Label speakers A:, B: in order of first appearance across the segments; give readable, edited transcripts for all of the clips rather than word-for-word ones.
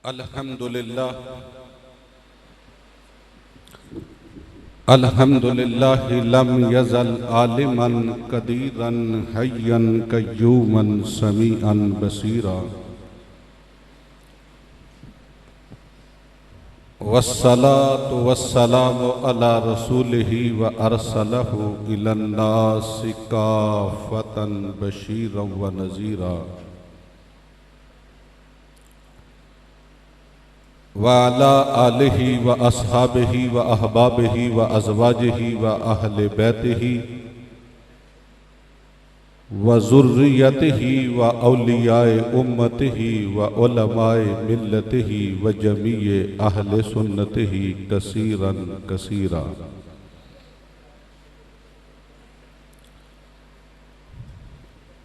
A: अल्हम्दुलिल्लाह लम यज़ल आलिमन कदीरन हय्यन कय्यूमन समीअन बसीरा वस्सलातु वस्सलामु अला रसूलिही व अरसलहु इलन्नासि काफ़तन बशीरन व नज़ीरा व अला आलिही व अस्हाबिही व अहबाबिही व अज़वाजिही व अहले बैतिही व ज़ुर्रियतिही व औलियाए उम्मतिही व उलमाए मिल्लतिही व जमीए अहले सुन्नतिही कसीरन कसीरा।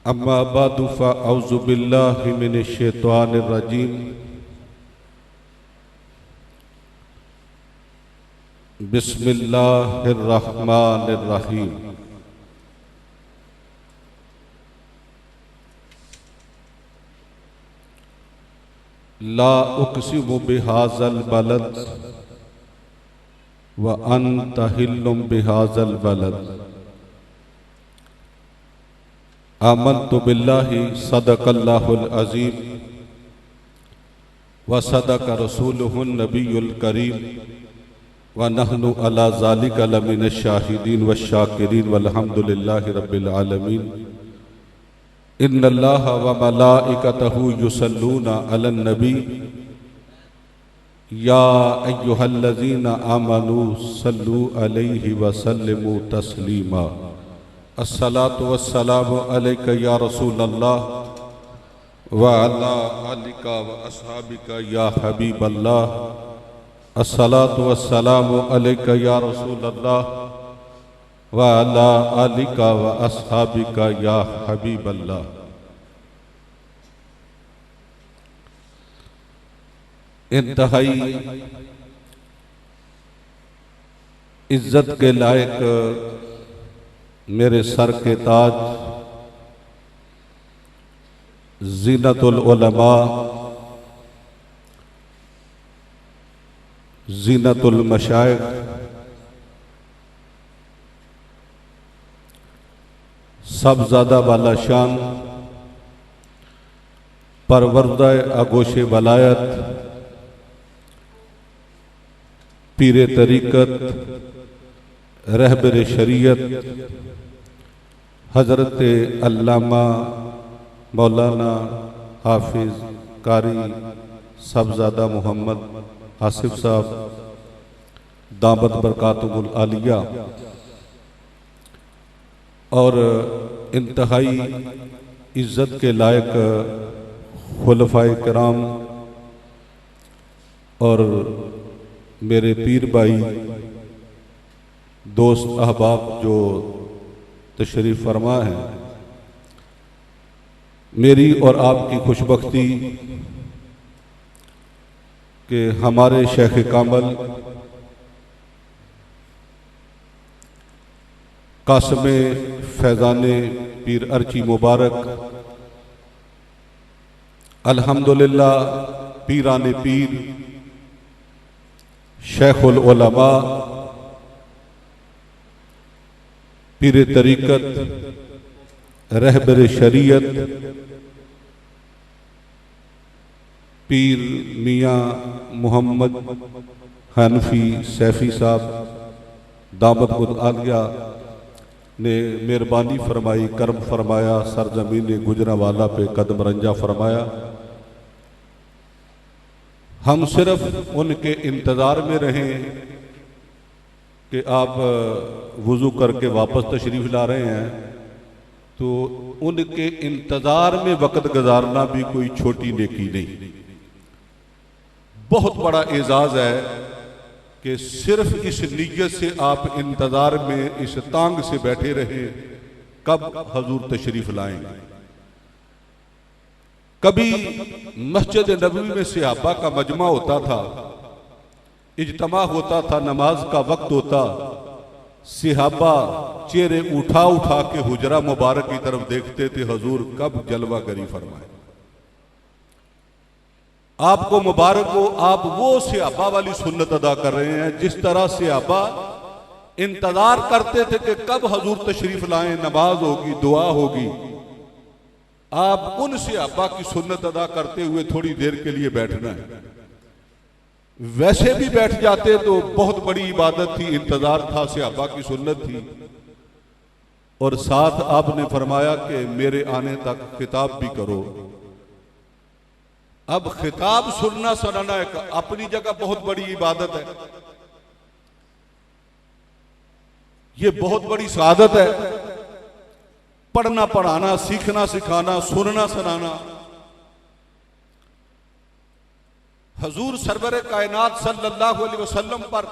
A: अम्मा बादु फ़अऊज़ु बिल्लाहि मिनश शैतानिर रजीम। बिस्मिल्लाहिर्रहमानिर्रहीम। ला उक़सिमु बिहाज़ल बलद व अन्त हिल्लुम बिहाज़ल बलद। आमन्तु बिल्लाहि सदक़ल्लाहुल अज़ीम व सदक़ रसूलुहुन नबियुल करीम व नहनु अला ज़ालिका लमिनश शाहिदीन व शाकिरीन वल्हम्दुलिल्लाहि रब्बिल आलमीन। इन्नल्लाहा व मलाइकतहु युसल्लूना अलन नबी या अय्युहल्लज़ीना आमनू सल्लू अलैहि व सल्लिमू तस्लीमा। अस्सलातु वस्सलामु अलैका या रसूलल्लाह व अला आलिका व अस्हाबिका या हबीबल्लाह। अस्सलातु वस्सलामु अलैका या रसूलल्लाह व अला आलिका व अस्हाबिका या हबीबल्लाह। इंतहाई इज्जत के लायक मेरे सर के ताज ज़ीनतुल उलमा ज़ीनतुल मशाइख सब ज़्यादा वाला शान परवरदा आगोशे वलायत पीरे तरीक़त रहबर शरीयत हज़रत अल्लामा मौलाना हाफिज़ कारी सबज़ादा मोहम्मद आसिफ साहब दामत बरकातुहुल आलिया और इंतहाई इज़्ज़त के लायक खुलफ़ाए किराम और मेरे पीर भाई दोस्त अहबाब जो तशरीफ़ फरमा हैं, मेरी और आपकी खुशबख्ती कि हमारे शेख कामल कासम फैज़ाने पीर अर्ची मुबारक अल्हम्दुलिल्लाह पीराने पीर शेखुल उलमा पीर तरीक़त रहबर शरीयत पीर मियाँ मोहम्मद हनफी सैफ़ी साहब दामत आलिया ने मेहरबानी फरमाई, करम फरमाया, सरजमीन गुजरांवाला पे कदम रंजा फरमाया। हम सिर्फ उनके इंतज़ार में रहें कि आप वज़ू करके वापस तशरीफ़ ला रहे हैं, तो उनके इंतज़ार में वक़्त गुजारना भी कोई छोटी नेकी नहीं। बहुत बड़ा एजाज़ है कि सिर्फ इस नीयत से आप इंतज़ार में इस तांग से बैठे रहे कब हजूर तशरीफ़ लाएंगे। कभी मस्जिद नबवी में सहाबा का मजमा होता था, इज्तिमा होता था, नमाज का वक्त होता, सहाबा चेहरे उठा उठा के हुजरा मुबारक की तरफ देखते थे, हजूर कब जलवा गरी फरमाए। आपको मुबारक हो, आप वो सहाबा वाली सुन्नत अदा कर रहे हैं जिस तरह सहाबा इंतजार करते थे कि कब हजूर तशरीफ लाएं, नमाज होगी, दुआ होगी। आप उन सहाबा की सुन्नत अदा करते हुए थोड़ी देर के लिए बैठना है। वैसे भी बैठ जाते तो बहुत बड़ी इबादत थी, इंतजार था, सहाबा की सुन्नत थी। और साथ आपने फरमाया कि मेरे आने तक खिताब भी करो। अब खिताब सुनना सुनाना एक अपनी जगह बहुत बड़ी इबादत है, ये बहुत बड़ी सआदत है। पढ़ना पढ़ाना, सीखना सिखाना, सुनना सुनाना। हजूर सरवर कायनात सल्लल्लाहु अलैहि वसल्लम पर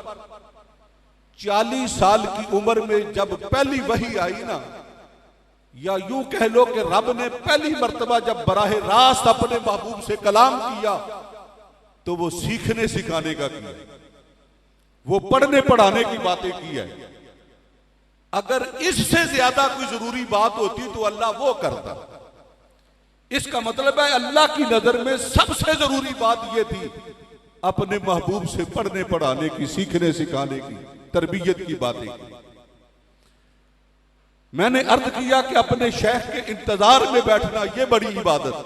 A: 40 साल की उम्र में जब पहली वही आई ना, या यूं कह लो कि रब ने पहली मर्तबा जब बराह रास्त अपने महबूब से कलाम किया तो वो सीखने सिखाने का किया, वो पढ़ने पढ़ाने की बातें की है। अगर इससे ज्यादा कोई जरूरी बात होती तो अल्लाह वो करता। इसका मतलब है अल्लाह की नजर में सबसे जरूरी बात यह थी अपने महबूब से पढ़ने पढ़ाने की, सीखने सिखाने की, तरबियत की बातें की। मैंने अर्ज किया कि अपने शेख के इंतजार में बैठना यह बड़ी इबादत।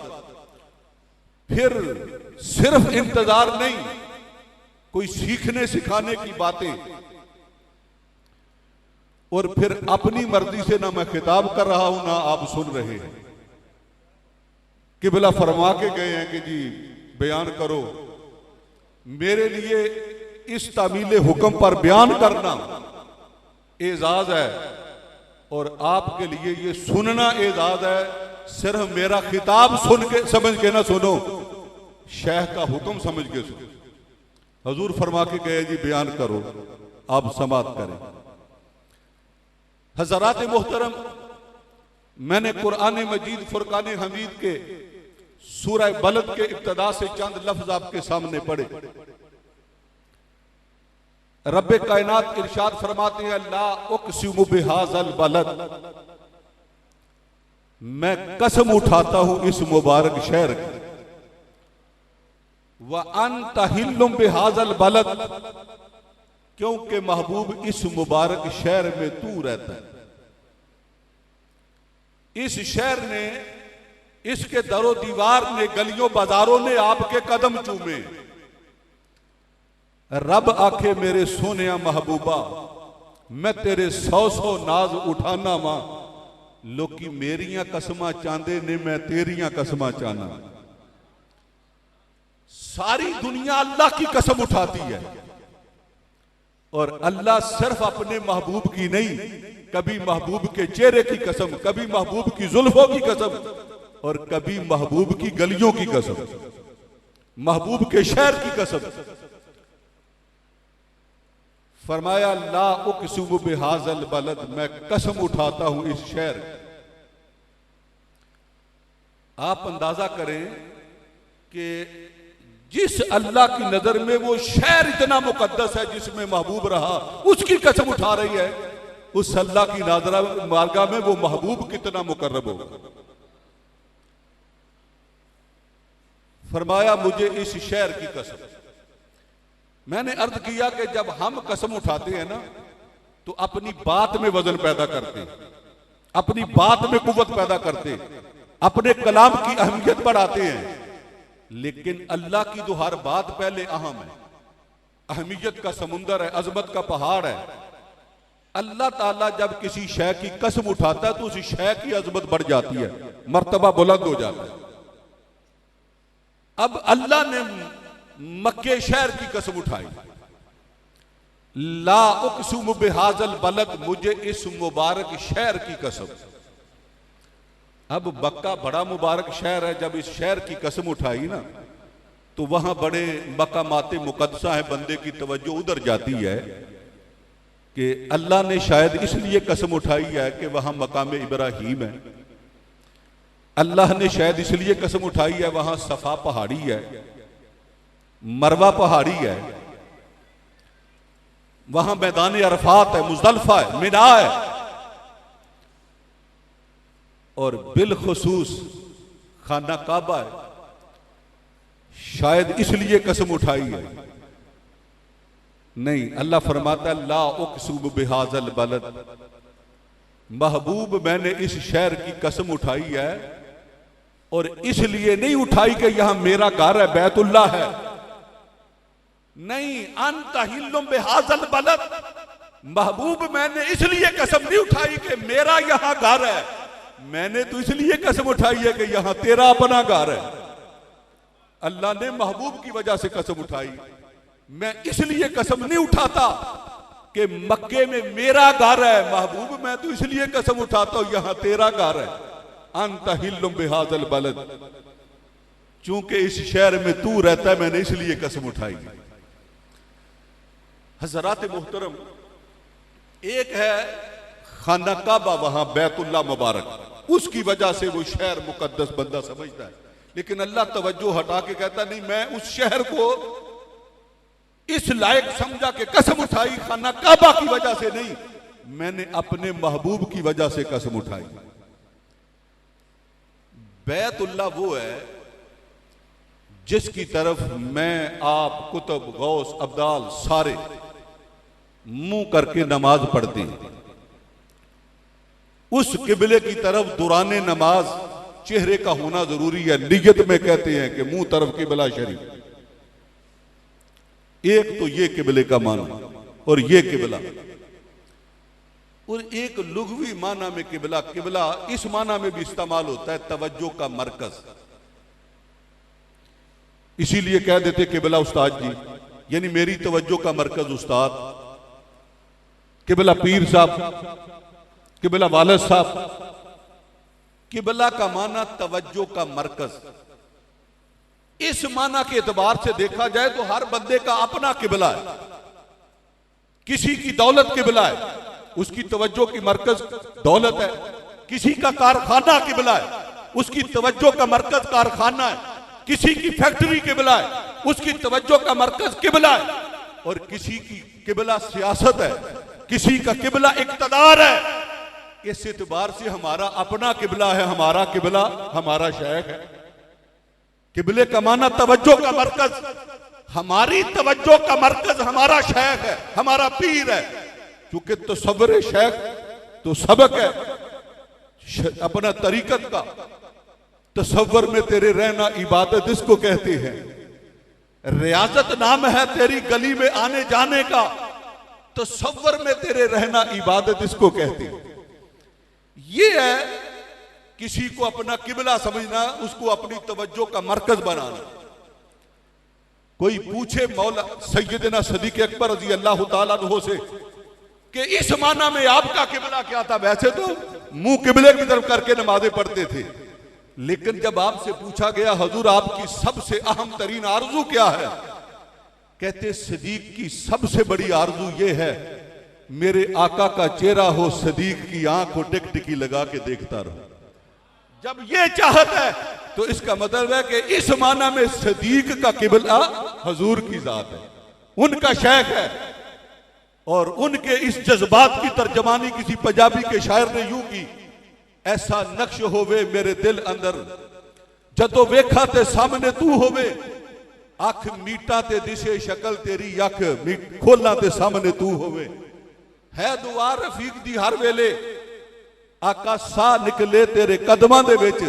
A: फिर सिर्फ इंतजार नहीं, कोई सीखने सिखाने की बातें। और फिर अपनी मर्जी से ना मैं खिताब कर रहा हूं ना आप सुन रहे हैं। किबला फरमा के गए हैं कि जी बयान करो। मेरे लिए इस तामील हुक्म पर बयान करना एजाज है और आपके लिए ये सुनना एजाज है। सिर्फ मेरा खिताब सुन के समझ के ना सुनो, शेख का हुक्म समझ के सुनो। हजूर फरमा के गए जी बयान करो, आप समात करें। हजरात मोहतरम, मैंने कुरान मजीद फुरकान हमीद के सूरह बलद के इब्तदा से चंद लफ्ज आपके सामने पढ़े। रब्बे कायनात इरशाद फरमाते हैं, ला उक़सिमु बिहाज़ल बलद, मैं कसम उठाता हूं इस मुबारक शहर की। व अंत हिल्लुम बिहाज़ल बलद, क्योंकि महबूब इस मुबारक शहर में तू रहता है। इस शहर ने, इसके दरो दीवार ने, गलियों बाजारों ने आपके कदम चूमे। रब आखे मेरे सोनिया महबूबा, मैं तेरे 100 नाज उठाना वा, लोकी मेरियां कसमां चांदे ने, मैं तेरियां कसमां चाहना। सारी दुनिया अल्लाह की कसम उठाती है और अल्लाह सिर्फ अपने महबूब की नहीं, कभी महबूब के चेहरे की कसम, कभी महबूब की जुल्फों की कसम और कभी महबूब की गलियों की कसम, महबूब के शहर की कसम। फरमाया ला उक़सिमु बिहाज़ल बलद, मैं कसम उठाता हूं इस शहर। आप अंदाजा करें कि जिस अल्लाह की नजर में वो शहर इतना मुकद्दस है जिसमें महबूब रहा, उसकी कसम उठा रही है। उस अल्लाह की नाजरा मारगाह में वो महबूब कितना मुकर्रब होगा। फरमाया मुझे इस शहर की कसम। मैंने अर्ज किया कि जब हम कसम उठाते हैं ना तो अपनी बात में वजन पैदा करते, अपनी बात में कुव्वत पैदा करते, अपने कलाम की अहमियत बढ़ाते हैं। लेकिन अल्लाह की तो हर बात पहले अहम है, अहमियत का समुंदर है, अजमत का पहाड़ है। अल्लाह ताला जब किसी शय की कसम उठाता है तो उस शय की अजमत बढ़ जाती है, मर्तबा बुलंद हो जाता है। अब अल्लाह ने मक्के शहर की कसम उठाई, ला उक़सिमु बिहाज़ल बलद, मुझे इस मुबारक शहर की कसम। अब मक्का बड़ा मुबारक शहर है, जब इस शहर की कसम उठाई ना तो वहां बड़े मकामाते मुकद्दसा है, बंदे की तवज्जो उधर जाती है कि अल्लाह ने शायद इसलिए कसम उठाई है कि वहां मकाम इब्राहीम है। अल्लाह ने शायद इसलिए कसम उठाई है वहां सफा पहाड़ी है, मरवा पहाड़ी है, वहां मैदान अरफात है, मुज़दलिफा है, मिना है और बिलखुसूस खाना काबा है। शायद इसलिए कसम उठाई है। नहीं, अल्लाह फरमाता ला उक़सिमु बिहाज़ल बलद, महबूब मैंने इस शहर की कसम उठाई है और इसलिए नहीं उठाई कि यहां मेरा घर है, बैतुल्लाह है। नहीं, अंत हिल्लुम बिहाज़ल बलद, महबूब मैंने इसलिए कसम नहीं उठाई कि मेरा यहां घर है, मैंने तो इसलिए कसम उठाई है कि यहां तेरा अपना घर है। अल्लाह ने महबूब की वजह से कसम उठाई। मैं इसलिए कसम नहीं उठाता कि मक्के में मेरा घर है, महबूब मैं तो इसलिए कसम उठाता हूं यहां तेरा घर है। अंत हिल्लुम बिहाज़ल बलद, चूंकि इस शहर में तू रहता है मैंने इसलिए कसम उठाई। हज़रात मोहतरम, एक है खाना काबा, वहां बैतुल्लाह मुबारक, उसकी वजह से वो शहर मुकद्दस बंदा समझता है। लेकिन अल्लाह तवज्जो हटा के कहता नहीं, मैं उस शहर को इस लायक समझा कि कसम उठाई खाना काबा की वजह से नहीं, मैंने अपने महबूब की वजह से कसम उठाई। बैतुल्लाह वो है जिसकी तरफ मैं, आप, कुतुब, गौस, अब्दाल सारे मुंह करके नमाज पढ़ते हैं। उस किबले की तरफ दुराने नमाज चेहरे का होना जरूरी है। नियत में कहते हैं कि मुंह तरफ किबला शरीफ। एक तो ये किबले का माना और ये किबला, और एक लुग़वी माना में किबला। किबला इस माना में भी इस्तेमाल होता है तवज्जो का मरकज। इसीलिए कह देते किबला उस्ताद जी, यानी मेरी तवज्जो का मरकज उस्ताद, किबला पीर साहब, किबला वालिद साहब। किबला का माना तवज्जो का मरकज। इस माना के एतबार से देखा जाए तो हर बंदे का अपना किबला है। किसी की दौलत किबला है, उसकी तवज्जो की मरकज दौलत है। किसी का कारखाना किबला है, उसकी तवज्जो का मरकज कारखाना है। किसी की फैक्ट्री किबला है, उसकी तवज्जो का मरकज किबला है। और किसी की किबला सियासत है, किसी का किबला इक्तदार है। इस एतबार से हमारा अपना किबला है, हमारा किबला हमारा शेख है। किबले का माना तवज्जो का मरकज, हमारी तवज्जो का मरकज हमारा शेख है, हमारा पीर है। क्योंकि तसव्वुर शेख तो सबक है अपना तरीकत का। तसव्वुर में तेरे रहना इबादत इसको कहते हैं। रियाजत नाम है तेरी गली में आने जाने का, तसव्वुर में तेरे रहना इबादत इसको कहते हैं। ये है किसी को अपना किबला समझना, उसको अपनी तवज्जो का मरकज बनाना। कोई पूछे मौला सैयदना सदीक अकबर रज़ी अल्लाह ताला अन्हु से कि इस माना में आपका किबला क्या था? वैसे तो मुंह किबले की तरफ करके नमाजें पढ़ते थे, लेकिन जब आपसे पूछा गया हुजूर आपकी सबसे अहम तरीन आरजू क्या है, कहते सदीक की सबसे बड़ी आरजू ये है मेरे आका का चेहरा हो, सदीक की आंख को टिकटिकी लगा के देखता रहो। जब ये चाहत है तो इसका मतलब है कि इस माना में सदीक का किबला हुजूर की जात है, उनका शेख है। और उनके इस जज्बात की तर्जमानी किसी पंजाबी के शायर ने यूं की, ऐसा नक्श होवे मेरे दिल अंदर जदों वेखा ते सामने तू होवे, अख मीटा ते दिशे शक्ल तेरी, अख खोला ते सामने तू होवे। है दुआ रफीक दी हर वेले, आका सा निकले तेरे कदमां दे विच,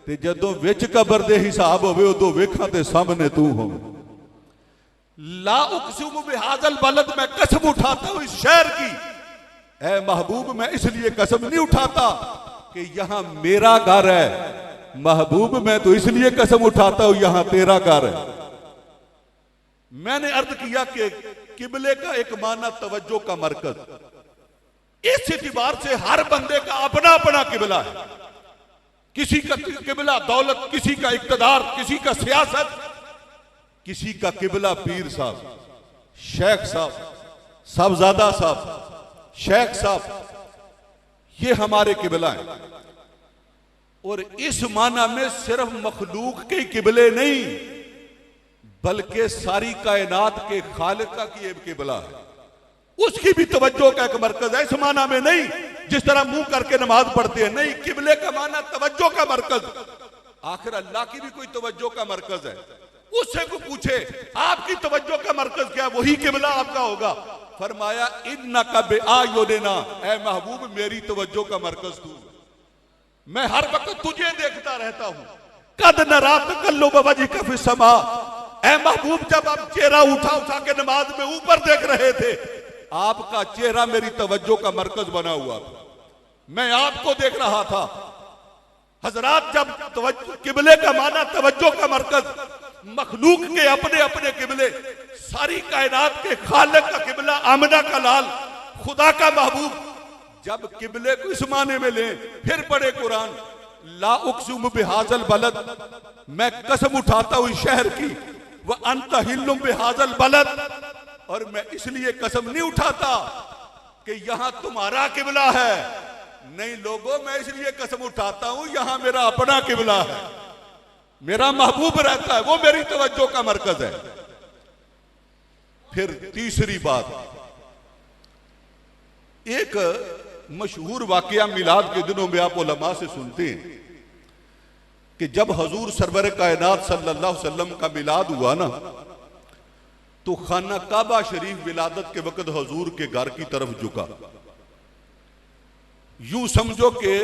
A: ते जदों विच कबर दे हिसाब होवे उदों वेखा ते सामने तू होवे। ला उक़सिमु बिहाज़ल बलद, मैं कसम उठाता हूं इस शहर की, ऐ महबूब मैं इसलिए कसम नहीं उठाता कि यहां मेरा घर है, महबूब मैं तो इसलिए कसम उठाता हूं यहां तेरा घर है। मैंने अर्ज किया कि किबले का एक माना तवज्जो का मरकज। इस एतबार से हर बंदे का अपना अपना किबला है। किसी का किबला दौलत, किसी का इक्तदार, किसी का सियासत, किसी का किबला पीर साहब, शेख साहब, साहबजादा साहब, शेख साहब, ये हमारे किबला हैं। और इस माना में सिर्फ मखलूक के किबले नहीं बल्कि सारी कायनात के खालिक का की किबला है, उसकी भी तवज्जो का एक मरकज है। इस माना में नहीं जिस तरह मुंह करके नमाज पढ़ते हैं, नहीं, किबले का माना तवज्जो का मरकज। आखिर अल्लाह की भी कोई तवज्जो का मरकज है, उससे को पूछे आपकी तवज्जो का मरकज क्या है, वही किबला आपका होगा। फरमाया इन्नका बिआयुनिना, ऐ महबूब मेरी तवज्जो का मरकज तू, मैं हर वक्त तुझे देखता रहता हूं। कद नरा तकल्लुब वजहिका फिस समा, ऐ महबूब जब आप चेहरा उठा उठा के नमाज में ऊपर देख रहे थे, आपका चेहरा मेरी तवज्जो का मरकज बना हुआ था, मैं आपको देख रहा था। हजरात जब किबले का माना तवज्जो का मरकज, मखलूक के अपने अपने किबले, सारी कायनात के खालिक का किबला आमना का लाल, खुदा का महबूब, जब किबले को इस माने में ले, फिर पढ़े कुरान, ला उक़सिमु बिहाज़ल बलद, मैं कसम उठाता हूं इस शहर की, व अंत हिल्लुम बिहाज़ल बलद, और मैं इसलिए कसम नहीं उठाता कि यहां तुम्हारा किबला है, नहीं लोगों, मैं इसलिए कसम उठाता हूं यहां मेरा अपना किबला है, मेरा महबूब रहता है, वो मेरी तवज्जो का मरकज है। फिर तीसरी बात, एक मशहूर वाकया मिलाद के दिनों में आप उलमा से सुनते हैं कि जब हजूर सरवर कायनात सल्लल्लाहु अलैहि वसल्लम का मिलाद हुआ ना, तो खाना काबा शरीफ विलादत के वक्त हजूर के घर की तरफ झुका। यूं समझो कि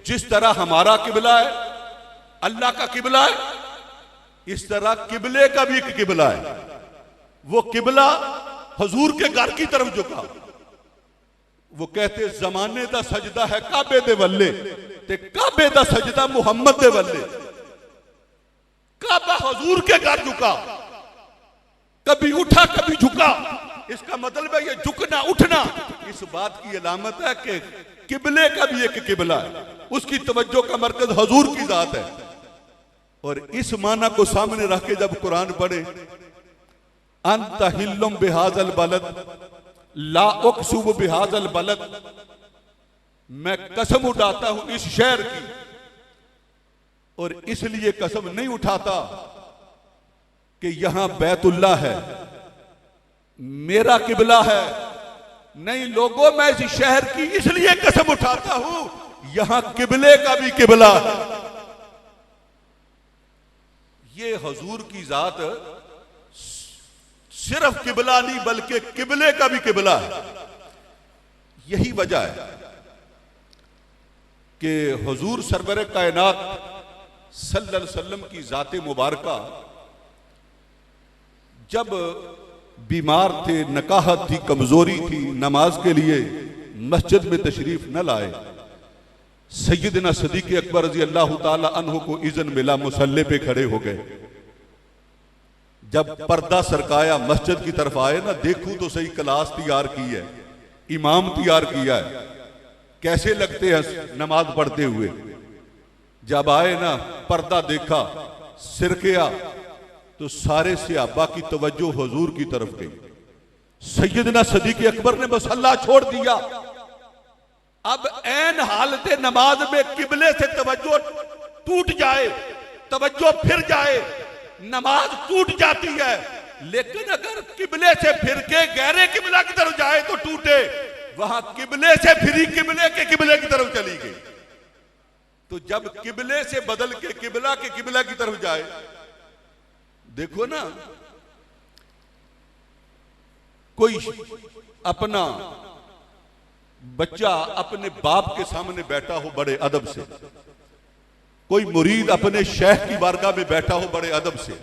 A: जिस तरह हमारा किबला है, अल्लाह का किबला है, इस तरह किबले का भी एक किबला है। वो किबला हजूर के घर की तरफ झुका। वो कहते जमाने दा सजदा है काबे दे वल्ले, ते काबे दा सजदा मुहम्मद दे वल्ले। काबा हजूर के घर झुका, कभी उठा कभी झुका। इसका मतलब है ये झुकना उठना इस बात की अलामत है कि किबले का भी एक किबला है, उसकी तवज्जो का मरकज हजूर की जात है। और इस माना को सामने रख के जब कुरान पढ़े, अंत हिल्लुम बिहाज़ल बलद, ला उक़सिमु बिहाज़ल बलद, मैं कसम उठाता हूं इस शहर की, और इसलिए कसम नहीं उठाता कि यहां बैतुल्लाह है, मेरा किबला है, नहीं लोगों, मैं इस शहर की इसलिए कसम उठाता हूं यहां किबले का भी किबला है। ये हजूर की जात सिर्फ किबला नहीं बल्कि किबले का भी किबला है। यही वजह है कि हुजूर सरवर कायनात सल्लल्लाहु अलैहि वसल्लम की जाते मुबारका जब बीमार थे, नकाहत थी, कमजोरी थी, नमाज के लिए मस्जिद में तशरीफ न लाए, सैयदना सदीक़ अकबर रज़ी अल्लाह ताला अन्हु को इज़्न मिला, मुसल्ले पे खड़े हो गए। जब पर्दा सरकाया मस्जिद की तरफ आए ना, देखूं तो सही क्लास तैयार की है, इमाम तैयार किया है, कैसे लगते हैं नमाज पढ़ते हुए। जब आए ना, पर्दा देखा, सिर किया, तो सारे सहाबा की तवज्जो हुजूर की तरफ गई। सैयदना सदीक़ अकबर ने मसल्ला छोड़ दिया। अब ऐन हालत नमाज में किबले से तवज्जो टूट जाए, तवज्जो फिर जाए, नमाज टूट जाती है। लेकिन अगर किबले से फिर के गहरे किबला की तरफ जाए तो टूटे, वहां किबले से फिरी किबले के किबले की तरफ चली गई। तो जब किबले से बदल के किबला के किबला की तरफ जाए, देखो ना, कोई अपना बच्चा अपने बाप के सामने बैठा हो बड़े अदब से, कोई मुरीद अपने शेख की बारगाह में बैठा हो बड़े अदब से,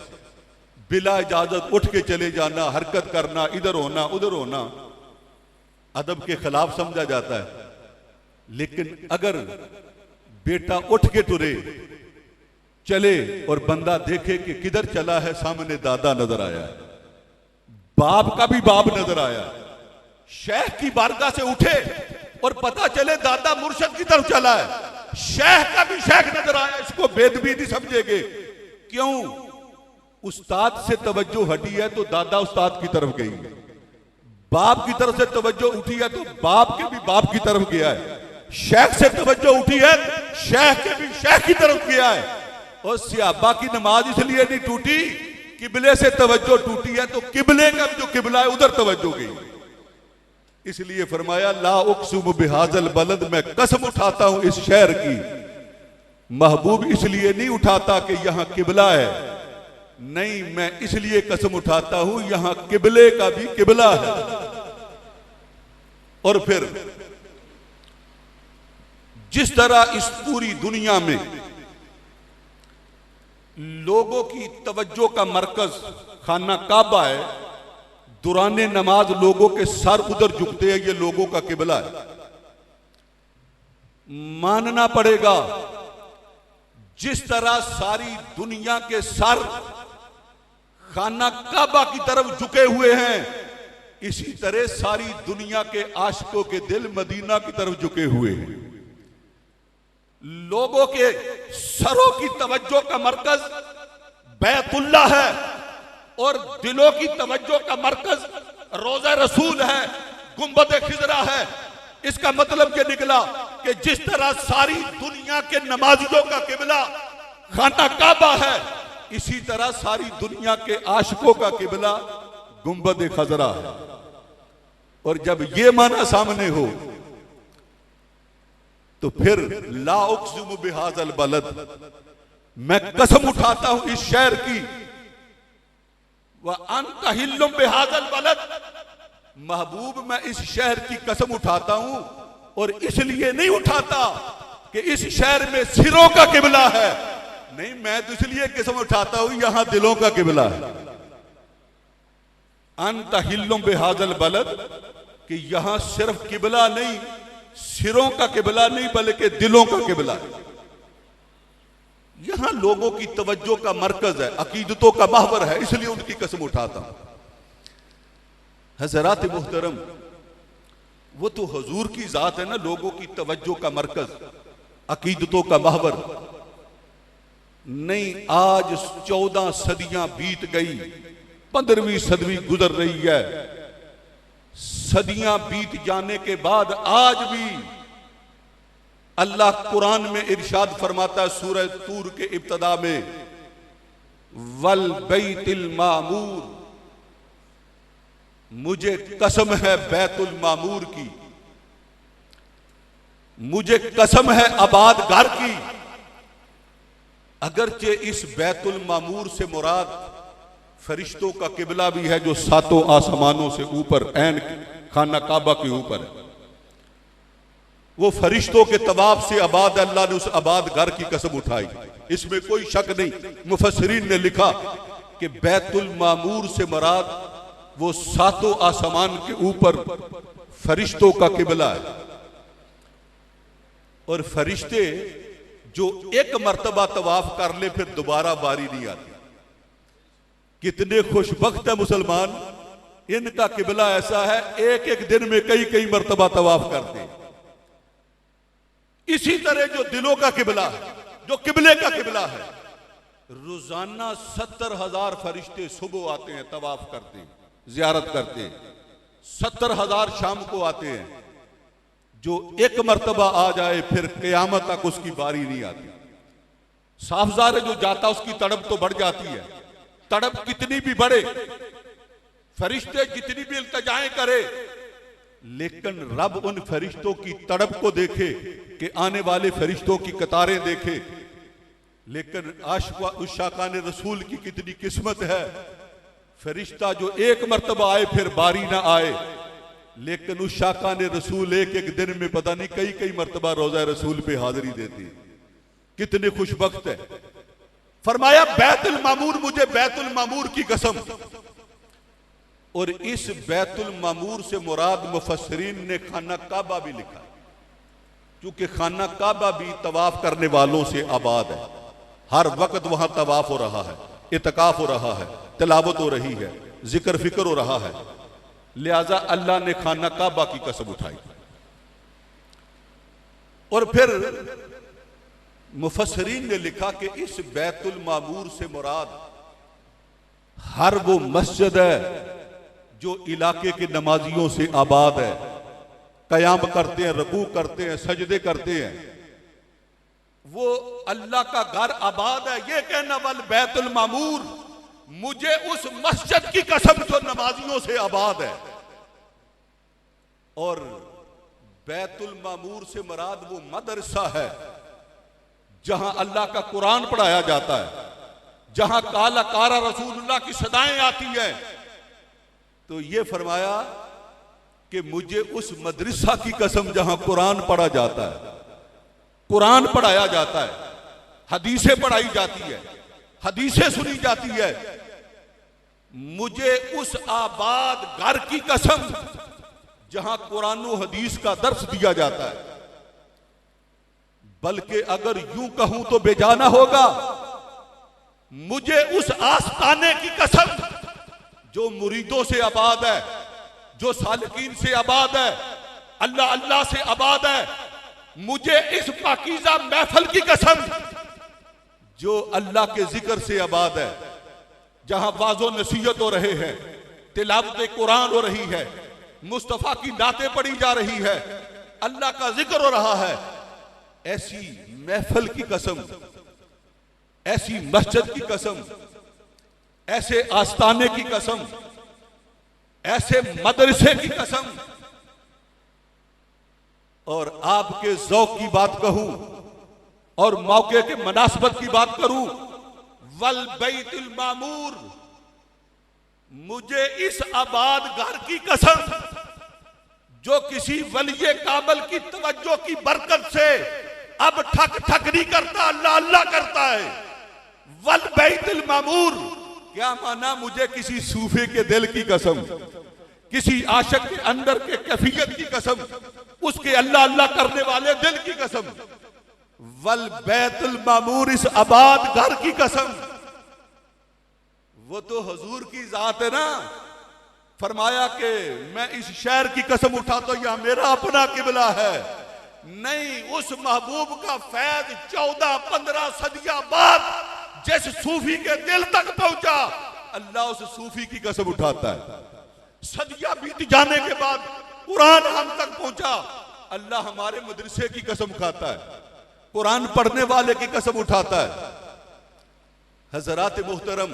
A: बिला इजाजत उठ के चले जाना, हरकत करना, इधर होना उधर होना, अदब के खिलाफ समझा जाता है। लेकिन अगर बेटा उठ के टुरे चले और बंदा देखे कि किधर चला है, सामने दादा नजर आया, बाप का भी बाप नजर आया, शेख की बारगाह से उठे और पता चले दादा मुर्शद की तरफ चला है, शेख का भी शेख नजर आया, इसको बेदबीदी समझेंगे। क्यों? उस्ताद से तवज्जो हटी है तो दादा उस्ताद की तरफ गई, बाप की तरफ से तवज्जो उठी है तो बाप के भी बाप की तरफ गया है, शेख से तवज्जो उठी है शेख के भी शेख की तरफ गया है। और सहाबा की नमाज इसलिए नहीं टूटी, किबले से तवज्जो टूटी है तो किबले का भी जो किबला है उधर तवज्जो गई। इसलिए फरमाया ला उक़सिमु बिहाज़ल बलद, मैं कसम उठाता हूं इस शहर की। महबूब इसलिए नहीं उठाता कि यहां किबला है, नहीं, मैं इसलिए कसम उठाता हूं यहां किबले का भी किबला है। और फिर जिस तरह इस पूरी दुनिया में लोगों की तवज्जो का मरकज खाना काबा है, दौराने नमाज लोगों के सर उधर झुकते हैं, ये लोगों का किबला है। मानना पड़ेगा जिस तरह सारी दुनिया के सर खाना काबा की तरफ झुके हुए हैं, इसी तरह सारी दुनिया के आशिकों के दिल मदीना की तरफ झुके हुए हैं। लोगों के सरों की तवज्जो का मरकज बैतुल्लाह है और दिलों की तवज्जो का मरकज रोज़ा रसूल है, गुंबद खिजरा है। इसका मतलब ये निकला कि जिस तरह सारी दुनिया के नमाजियों का किबला खाना काबा है, इसी तरह सारी दुनिया के आशिकों का किबला गुंबद खजरा है। और जब ये माना सामने हो तो फिर ला उक़्सिमु बिहाज़ल बलद, मैं कसम उठाता हूं इस शहर की, व अंत हिल्लुम बिहाज़ल बलद, महबूब मैं इस शहर की कसम उठाता हूं और इसलिए नहीं उठाता कि इस शहर में सिरों का किबला है, नहीं, मैं तो इसलिए कसम उठाता हूं यहां दिलों का किबला है। अंत हिल्लुम बिहाज़ल बलद, कि यहां सिर्फ किबला नहीं, सिरों का किबला नहीं, बल्कि दिलों का किबला है। यहां लोगों की तवज्जो का मरकज है, अकीदतों का महवर है, इसलिए उनकी कसम उठाता हूं। हज़रात मुहतरम, वो तो हुजूर की जात है ना, लोगों की तवज्जो का मरकज, अकीदतों का महवर। नहीं, आज 14 सदियां बीत गई, 15वीं सदी गुजर रही है। सदियां बीत जाने के बाद आज भी अल्लाह कुरान में इरशाद फरमाता है सूरह तूर के इब्तदा में, वल बैतिल मामूर, मुझे कसम है बैतुल मामूर की, मुझे कसम है आबाद घर की। अगरचे इस बैतुल मामूर से मुराद फरिश्तों का किबला भी है जो सातों आसमानों से ऊपर ऐन खाना काबा के ऊपर है। वो फरिश्तों के तवाफ से आबाद, अल्लाह ने उस आबाद घर की कसम उठाई, इसमें कोई शक नहीं। मुफस्सिरीन ने लिखा कि बैतुल मामूर से मुराद वो सातों आसमान के ऊपर फरिश्तों का किबला है। और फरिश्ते जो एक मर्तबा तवाफ कर ले फिर दोबारा बारी नहीं आती। कितने खुशबख्त है मुसलमान, इनका किबला ऐसा है एक एक दिन में कई कई मर्तबा तवाफ करते हैं। इसी तरह जो दिलों का किबला है, जो किबले का किबला है, रोजाना 70,000 फरिश्ते सुबह आते हैं, तवाफ करते हैं, जियारत करते हैं। 70,000 शाम को आते हैं। जो एक मर्तबा आ जाए फिर क़यामत तक उसकी बारी नहीं आती। साफजार जो जाता उसकी तड़प तो बढ़ जाती है। तड़प कितनी भी बढ़े, फरिश्ते जितनी भी इल्तिजाएं करे, लेकिन रब उन फरिश्तों की तड़प को देखे कि आने वाले फरिश्तों की कतारें देखे। लेकिन आशिक़ उशाकान रसूल की कितनी किस्मत है, फरिश्ता जो एक मर्तबा आए फिर बारी ना आए, लेकिन उशाकान रसूल एक एक दिन में पता नहीं कई कई मर्तबा रोज़ा रसूल पे हाजिरी देती। कितने खुशबख्त है। फरमाया बैतुल मामूर, मुझे बैतुल मामूर की कसम। और इस बैतुल मामूर से मुराद मुफस्सिरीन ने खाना काबा भी लिखा, क्योंकि खाना काबा भी तवाफ करने वालों से आबाद है। हर वक्त वहां तवाफ हो रहा है, इतकाफ हो रहा है, तिलावत हो रही है, जिक्र फिक्र हो रहा है। लिहाजा अल्लाह ने खाना काबा की कसम उठाई। और फिर मुफस्सिरीन ने लिखा कि इस बैतुल मामूर से मुराद हर वो मस्जिद है जो इलाके के नमाजियों से आबाद है, कयाम करते हैं, रकू करते हैं, सजदे करते हैं, वो अल्लाह का घर आबाद है। ये कहना वल बैतुल मामूर, मुझे उस मस्जिद की कसम जो नमाजियों से आबाद है। और बैतुल मामूर से मुराद वो मदरसा है जहां अल्लाह का कुरान पढ़ाया जाता है, जहां काला कारा रसूलुल्लाह की सदाएं आती है, तो ये फरमाया कि मुझे उस मदरसा की कसम जहां कुरान पढ़ा जाता है, कुरान पढ़ाया जाता है, हदीसें पढ़ाई जाती है, हदीसें सुनी जाती है, मुझे उस आबाद घर की कसम जहां कुरान और हदीस का दर्स दिया जाता है। बल्कि अगर यूं कहूं तो बेजाना होगा, मुझे उस आस्ताने की कसम जो मुरीदों से आबाद है, जो सालिकीन से आबाद है, अल्लाह अल्लाह से आबाद है, मुझे इस पाकीज़ा महफिल की कसम जो अल्लाह के जिक्र से आबाद है, जहां वाज़ो नसीहत हो रहे हैं, तिलावत कुरान हो रही है, मुस्तफ़ा की नातें पढ़ी जा रही है, अल्लाह का जिक्र हो रहा है, ऐसी महफिल की कसम, ऐसी मस्जिद की कसम, ऐसे आस्ताने की कसम, ऐसे मदरसे की कसम, और आपके ज़ौक़ की बात कहूं और मौके के मुनासबत की बात करूं, वल बैतुल मामूर, मुझे इस आबाद घर की कसम जो किसी वलिये कामल की तवज्जो की बरकत से अब ठक ठक नहीं करता, अल्लाह अल्लाह करता है। वल बैतुल मामूर क्या माना? मुझे किसी सूफी के दिल की कसम, किसी आशिक के अंदर के कैफियत की कसम, उसके अल्लाह अल्लाह करने वाले दिल की कसम। वल बैतुल मामूर, इस आबाद घर की कसम, वो तो हुजूर की जात है ना। फरमाया कि मैं इस शहर की कसम उठाता हूं, यह मेरा अपना किबला है। नहीं, उस महबूब का फैज 14-15 सदियां बाद जिस सूफी के दिल तक पहुंचा, अल्लाह उस सूफी की कसम उठाता है। सदियां बीत जाने के बाद कुरान हम तक पहुंचा, अल्लाह हमारे मदरसे की कसम खाता है, कुरान पढ़ने वाले की कसम उठाता है। हजरात मुहतरम,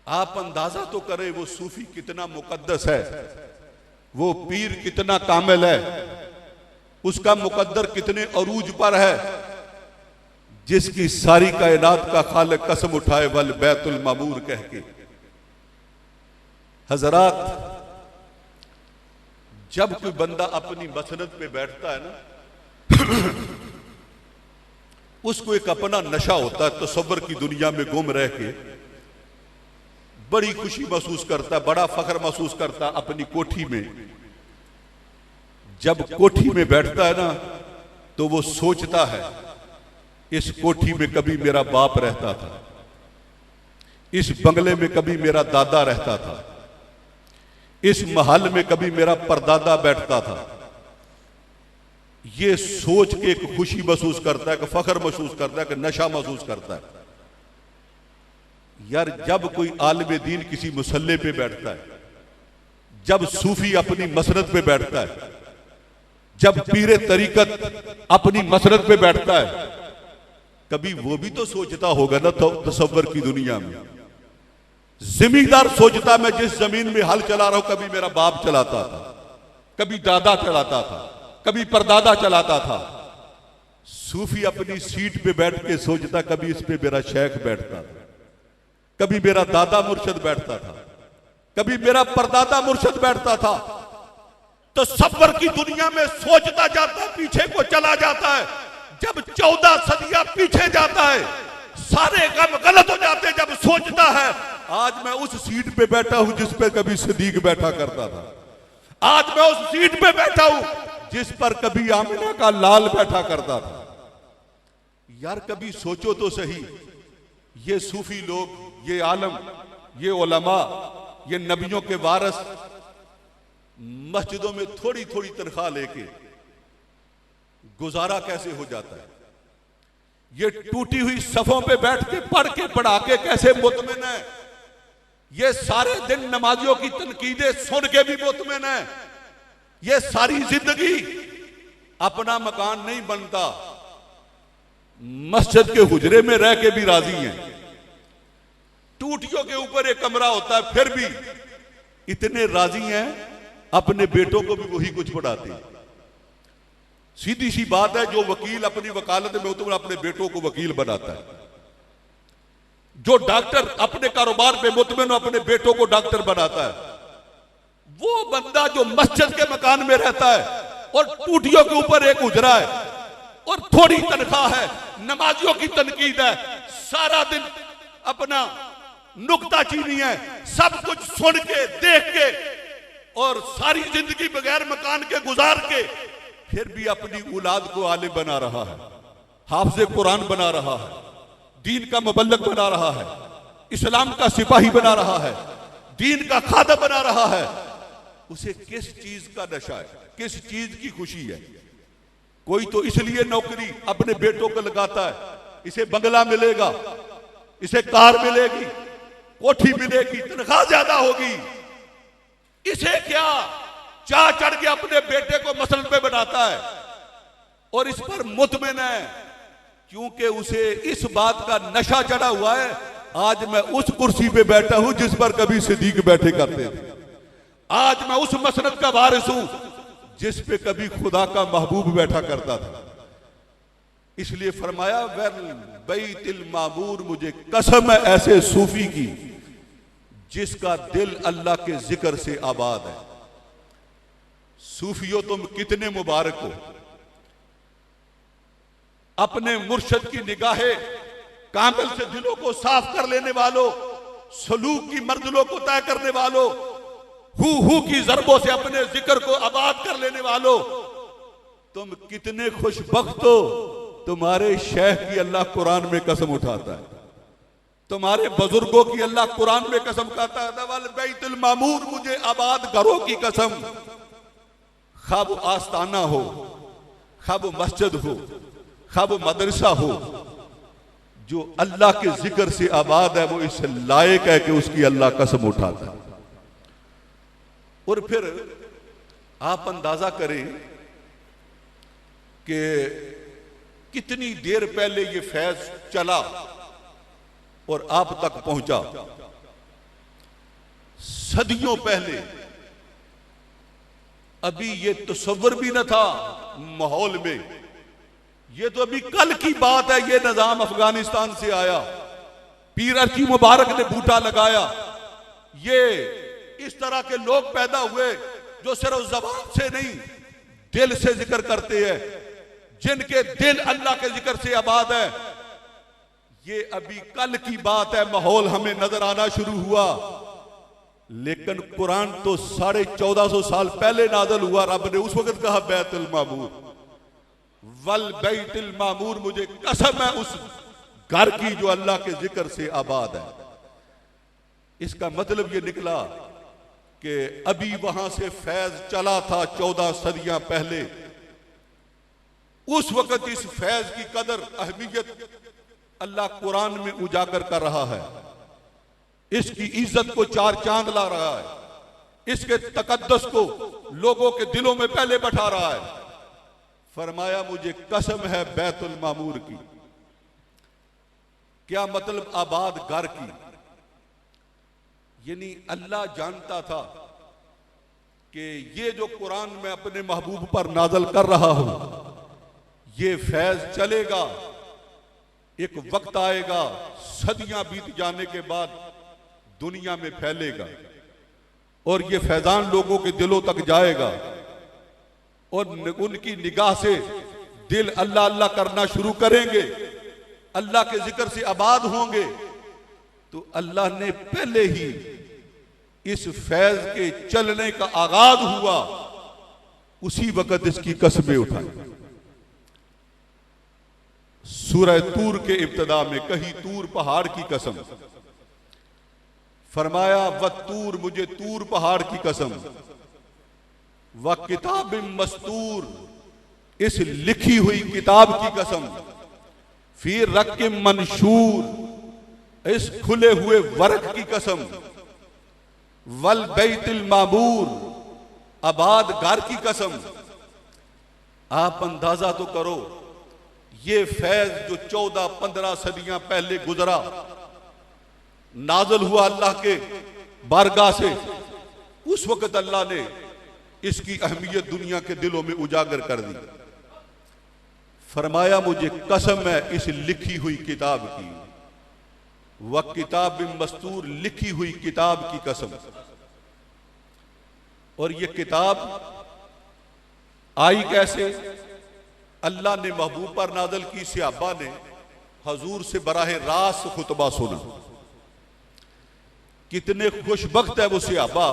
A: आप अंदाजा तो करें वो सूफी कितना मुकद्दस है, वो पीर कितना कामिल है, उसका मुकद्दर कितने अरूज पर है, जिसकी सारी कायनात का खालिक कसम उठाए वल बैतुल मामूर कह के। हजरात, जब कोई बंदा अपनी मसनद पे बैठता है ना, उसको एक अपना नशा होता है, तसव्वुर की दुनिया में गुम रह के बड़ी खुशी महसूस करता, बड़ा फख्र महसूस करता अपनी कोठी में। जब कोठी में बैठता है ना, तो वो सोचता है इस कोठी में कभी मेरा बाप रहता था, इस बंगले में कभी मेरा दादा रहता था, इस महल में कभी मेरा परदादा बैठता था। ये सोच के एक खुशी महसूस करता है, कि फख्र महसूस करता है, कि नशा महसूस करता है। यार, जब कोई आलिम दीन किसी मुसल्ले पे बैठता है, जब सूफी अपनी मसनद पे बैठता है, जब पीरे तरीकत अपनी मसनद पे बैठता है, कभी वो भी तो सोचता होगा ना, तो तसव्वुर की दुनिया में जिम्मेदार सोचता, मैं जिस जमीन में हल चला रहा हूं, कभी मेरा बाप चलाता था, कभी दादा चलाता था, कभी परदादा चलाता था। सूफी अपनी सीट पे बैठ के सोचता, कभी इस पे मेरा शेख बैठता था, कभी मेरा दादा मुर्शद बैठता था, कभी मेरा परदादा मुर्शद बैठता था। तो तसव्वुर की दुनिया में सोचता जाता, पीछे को चला जाता है। जब 14 सदियां पीछे जाता है, सारे गम गलत हो जाते जब सोचता है आज मैं उस सीट पे बैठा हूं जिस पे कभी सिद्दीक बैठा करता था, आज मैं उस सीट पे बैठा हूं जिस पर कभी आमिना का लाल बैठा करता था। यार, कभी सोचो तो सही, ये सूफी लोग, ये आलम, ये उलमा, ये नबियों के वारिस मस्जिदों में थोड़ी थोड़ी तनख्वाह लेके गुजारा कैसे हो जाता है? ये टूटी हुई सफों पे बैठ के पढ़ के पढ़ा के कैसे मुतमिन है? ये सारे दिन नमाजियों की तनकीदें सुन के भी मुतमिन है। ये सारी जिंदगी अपना मकान नहीं बनता, मस्जिद के हुजरे में रह के भी राजी हैं। टूटियों के ऊपर एक कमरा होता है, फिर भी इतने राजी हैं, अपने बेटों को भी वही कुछ पढ़ाते हैं। सीधी सी बात है, जो वकील अपनी वकालत में होता है अपने बेटों को वकील बनाता है। जो डॉक्टर अपने कारोबार पे मुतमिन अपने बेटों को डॉक्टर बनाता है, वो बंदा जो मस्जिद के मकान में रहता है और टूटियों के ऊपर एक उजरा है और थोड़ी तनख्वाह है, नमाजियों की तनकीद है, सारा दिन अपना नुक्ताचीनी है, सब कुछ सुन के देख के और सारी जिंदगी बगैर मकान के गुजार के फिर भी अपनी औलाद को आलिम बना रहा है, हाफिज़ कुरान बना रहा है, दीन का मुबल्लिग बना रहा है, इस्लाम का सिपाही बना रहा है, दीन का खादम बना रहा है, उसे किस चीज का नशा है, किस चीज की खुशी है? कोई तो इसलिए नौकरी अपने बेटों को लगाता है, इसे बंगला मिलेगा, इसे कार मिलेगी, कोठी मिलेगी, तनख्वाह ज्यादा होगी, इसे क्या चाह चढ़ के अपने बेटे को मसलन पे बनाता है और इस पर मुतमिन है, क्योंकि उसे इस बात का नशा चढ़ा हुआ है, आज मैं उस कुर्सी पे बैठा हूं जिस पर कभी सिद्दीक बैठे करते थे, आज मैं उस मसनद का वारिस हूं जिस पे कभी खुदा का महबूब बैठा करता था। इसलिए फरमाया वल बैतिल मामूर, मुझे कसम है ऐसे सूफी की जिसका दिल अल्लाह के जिक्र से आबाद है। सूफियों तुम कितने मुबारक हो, अपने मुर्शद की निगाहें कामिल से दिलों को साफ कर लेने वालों, सलूक की मंजिलों को तय करने वालों, हू की जरबों से अपने जिक्र को आबाद कर लेने वालों, तुम कितने खुशबख्त हो, तुम्हारे शेख की अल्लाह कुरान में कसम उठाता है, तुम्हारे बुजुर्गों की अल्लाह कुरान में कसम खाता है, वल बैतुल मामूर, मुझे आबाद घरों की कसम, खब आस्ताना हो, खब मस्जिद हो, खब मदरसा हो, जो अल्लाह के जिक्र से आबाद है वो इस लायक है कि उसकी अल्लाह कसम उठाता है। और फिर आप अंदाजा करें कि कितनी देर पहले ये फैज चला और आप तक पहुंचा, सदियों पहले। अभी ये तसव्वुर भी न था माहौल में, ये तो अभी कल की बात है। ये निजाम अफगानिस्तान से आया, पीर अर्की मुबारक ने बूटा लगाया, ये इस तरह के लोग पैदा हुए जो सिर्फ ज़बान से नहीं दिल से जिक्र करते हैं, जिनके दिल अल्लाह के जिक्र से आबाद है। ये अभी कल की बात है, माहौल हमें नजर आना शुरू हुआ, लेकिन कुरान तो 1450 साल पहले नाज़िल हुआ। रब ने उस वक्त कहा बैतुल मामूर, वल बैतुल मामूर, मुझे कसम है उस घर की जो अल्लाह के जिक्र से आबाद है। इसका मतलब ये निकला कि अभी वहां से फैज चला था 14 सदियां पहले। उस वक्त इस फैज की कदर अहमियत अल्लाह कुरान में उजागर कर रहा है, इसकी इज्जत को चार चांद ला रहा है, इसके तकद्दस को लोगों के दिलों में पहले बैठा रहा है। फरमाया मुझे कसम है बैतुल मामूर की। क्या मतलब आबाद घर की? यानी अल्लाह जानता था कि ये जो कुरान में अपने महबूब पर नाज़िल कर रहा हूं, ये फैज चलेगा, एक वक्त आएगा, सदियां बीत जाने के बाद दुनिया में फैलेगा और ये फैजान लोगों के दिलों तक जाएगा और उनकी निगाह से दिल अल्लाह अल्लाह करना शुरू करेंगे, अल्लाह के जिक्र से आबाद होंगे। तो अल्लाह ने पहले ही इस फैज के चलने का आगाज हुआ, उसी वक्त इसकी कसमें उठाई। सूरह तूर के इब्तिदा में कही तूर पहाड़ की कसम, फरमाया व तूर, मुझे तूर पहाड़ की कसम, व किताब मस्तूर, इस लिखी हुई किताब की कसम, फिर रक मंशूर, इस खुले हुए वर्क की कसम, वल बैतुल मामूर, आबाद घर की कसम। आप अंदाजा तो करो, ये फैज जो 14-15 सदियां पहले गुजरा, नाज़िल हुआ अल्लाह के बारगाह से, उस वक्त अल्लाह ने इसकी अहमियत दुनिया के दिलों में उजागर कर दी। फरमाया मुझे कसम है इस लिखी हुई किताब की, व किताब मस्तूर, लिखी हुई किताब की कसम। और ये किताब आई कैसे? अल्लाह ने महबूब पर नाज़िल की, सहाबा ने हजूर से बराह रास्त खुतबा सुना। कितने खुशबख्त है वो सहाबा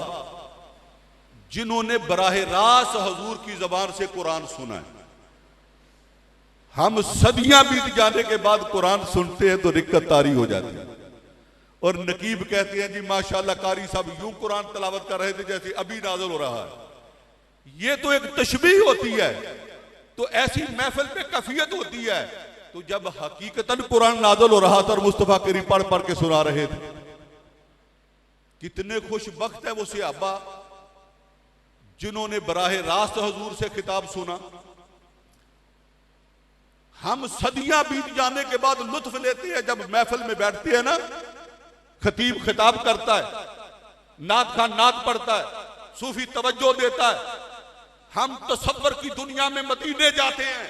A: जिन्होंने बराह रास्त हजूर की जबान से कुरान सुना है। हम सदियां बीत जाने के बाद कुरान सुनते हैं तो रिक्कत तारी हो जाती है। और नकीब कहते हैं जी माशाल्लाह कारी साहब यूं कुरान तलावत कर रहे थे जैसे अभी नाज़िल हो रहा है। ये तो एक तशबीह होती है, तो ऐसी महफिल पे कैफियत होती है। तो जब हकीकतन कुरान नाज़िल हो रहा था और मुस्तफा करीम पढ़ पढ़ के सुना रहे थे, कितने खुशबख्त है वो सहाबा जिन्होंने बराह रास्त हजूर से खिताब सुना। हम सदियां बीत जाने के बाद लुत्फ लेते हैं जब महफिल में बैठते हैं ना, खतीब खिताब करता है, नात खान नात पढ़ता है, सूफी तवज्जो देता है, हम तसव्वुर की दुनिया में मदीने जाते हैं,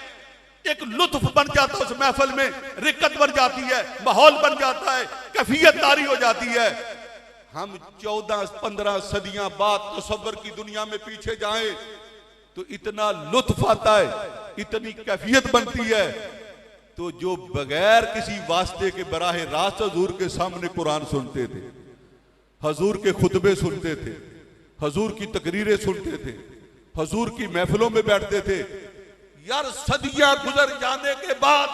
A: एक लुत्फ बन जाता है उस महफिल में, रिक्कत बन जाती है, माहौल बन जाता है, कैफियत तारी हो जाती है। हम 14-15 सदियां बाद तसव्वुर की दुनिया में पीछे जाएं तो इतना लुत्फ आता है, इतनी कैफियत बनती है। तो जो बगैर किसी वास्ते के बराह रास्त हजूर के सामने कुरान सुनते थे, हजूर के खुतबे सुनते थे, हजूर की तकरीरें सुनते थे, हजूर की महफिलों में बैठते थे, यार सदियां गुजर जाने के बाद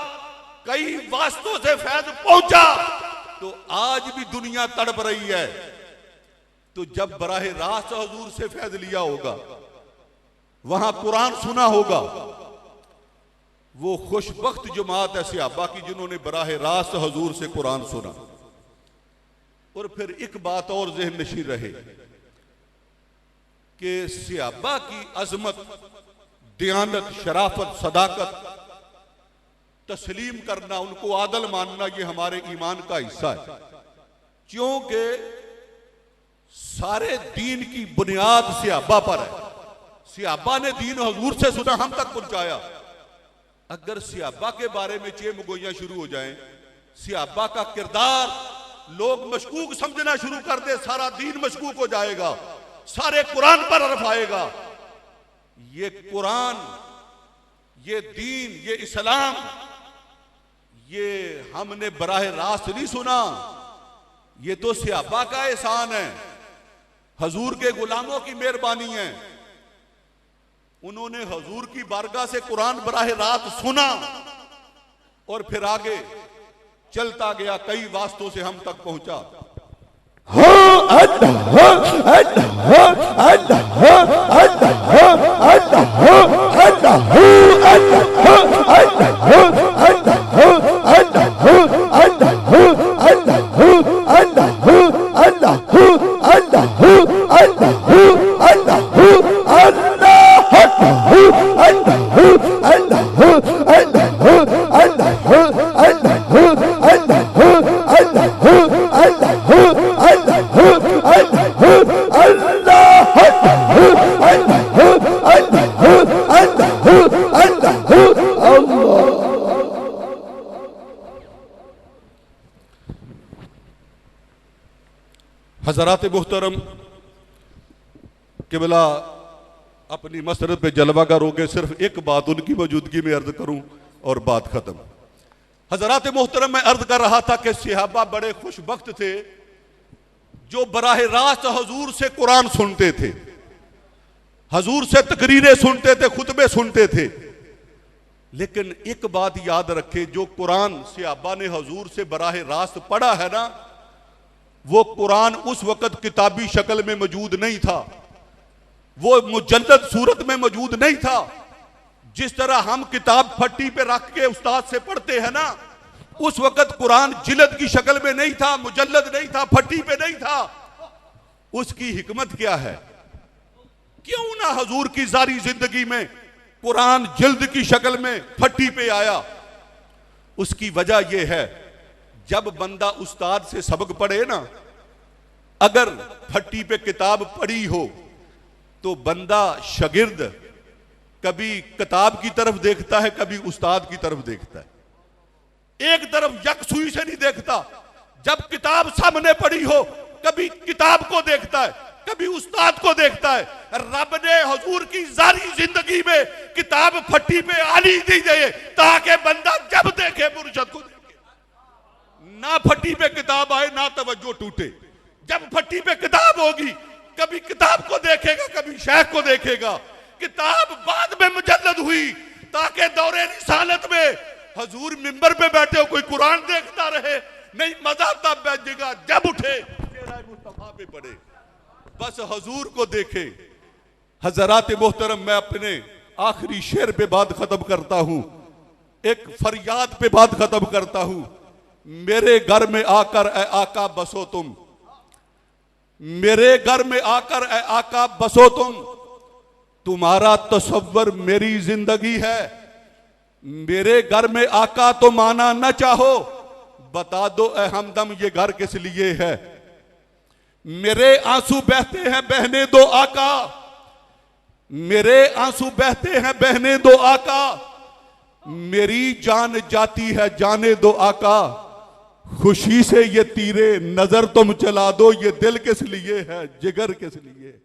A: कई वास्तों से फैज पहुंचा तो आज भी दुनिया तड़प रही है। तो जब बराह रास्त हजूर से फैज लिया होगा, वहां कुरान सुना होगा, वो खुशबख्त जमात है सहाबा की जिन्होंने बराह रास्त हजूर से कुरान सुना। और फिर एक बात और ज़हन नशीन रहे कि सहाबा की अजमत, दयानत, शराफत, सदाकत तस्लीम करना, उनको आदल मानना, ये हमारे ईमान का हिस्सा है। क्योंकि सारे दीन की बुनियाद सहाबा पर है। सहाबा ने दीन हजूर से सुना, हम तक पहुंचाया। अगर सहाबा के बारे में चेमगोइयां शुरू हो जाएं, सहाबा का किरदार लोग मशकूक समझना शुरू कर दे, सारा दीन मशकूक हो जाएगा, सारे कुरान पर हर्फ आएगा। ये कुरान, ये दीन, ये इस्लाम, ये हमने बराह रास्त नहीं सुना, ये तो सहाबा का एहसान है, हजूर के गुलामों की मेहरबानी है। उन्होंने हजूर की बारगाह से कुरान बराह रास्त सुना और फिर आगे चलता गया, कई वास्तों से हम तक पहुंचा। हज़रात मुहतरम क़िबला, अपनी मसरत पे जलवागर हो गए, सिर्फ एक बात उनकी मौजूदगी में अर्ज करूं और बात खत्म। हज़रात मुहतरम, मैं अर्ज कर रहा था कि सहाबा बड़े खुशबख्त थे जो बराह रास्त हजूर से कुरान सुनते थे, हजूर से तकरीरें सुनते थे, खुतबे सुनते थे। लेकिन एक बात याद रखे, जो कुरान सहाबा ने हजूर से बराह रास्त पढ़ा है ना, वो कुरान उस वक्त किताबी शक्ल में मौजूद नहीं था, वो मुजल्लद सूरत में मौजूद नहीं था। जिस तरह हम किताब फट्टी पे रख के उस्ताद से पढ़ते हैं ना, उस वक्त कुरान जिल्द की शक्ल में नहीं था, मुजल्लद नहीं था, फट्टी पे नहीं था। उसकी हिकमत क्या है? क्यों ना हजूर की सारी जिंदगी में कुरान जिल्द की शक्ल में फट्टी पे आया? उसकी वजह यह है, जब बंदा उस्ताद से सबक पढ़े ना, अगर फट्टी पे किताब पढ़ी हो तो बंदा शागिर्द कभी किताब की तरफ देखता है, कभी उस्ताद की तरफ देखता है। एक तरफ यकसुई से नहीं देखता। जब किताब सामने पड़ी हो, कभी किताब को देखता है, कभी उस्ताद को देखता है। रब ने हुजूर की सारी जिंदगी में किताब फट्टी पे आनी नहीं दे, ताकि बंदा जब देखे मुर्शद को देखे, ना फट्टी पे किताब आए ना तवज्जो टूटे। जब फट्टी पे किताब होगी, कभी किताब को देखेगा, कभी शेख को देखेगा। किताब बाद में मुजल्लद हुई ताकि दौरे रिसालत में हुजूर मिंबर पे बैठे हो, कोई कुरान देखता रहे, नहीं मजा तब बैठेगा जब उठे चेहरा मुस्तफा पे पड़े, बस हुजूर को देखे। हजरात मोहतरम, मैं अपने आखिरी शेर पे बात खत्म करता हूं, एक फरियाद पे बात खत्म करता हूं। मेरे घर में आकर ए आका बसो तुम, मेरे घर में आकर ए आका बसो तुम, तुम्हारा तसव्वुर मेरी जिंदगी है। मेरे घर में आका तो माना न चाहो, बता दो ए हमदम ये घर किस लिए है। मेरे आंसू बहते हैं बहने दो आका, मेरे आंसू बहते हैं बहने दो आका, मेरी जान जाती है जाने दो आका। खुशी से ये तीरे नजर तुम चला दो, ये दिल किस लिए है जिगर किस लिए।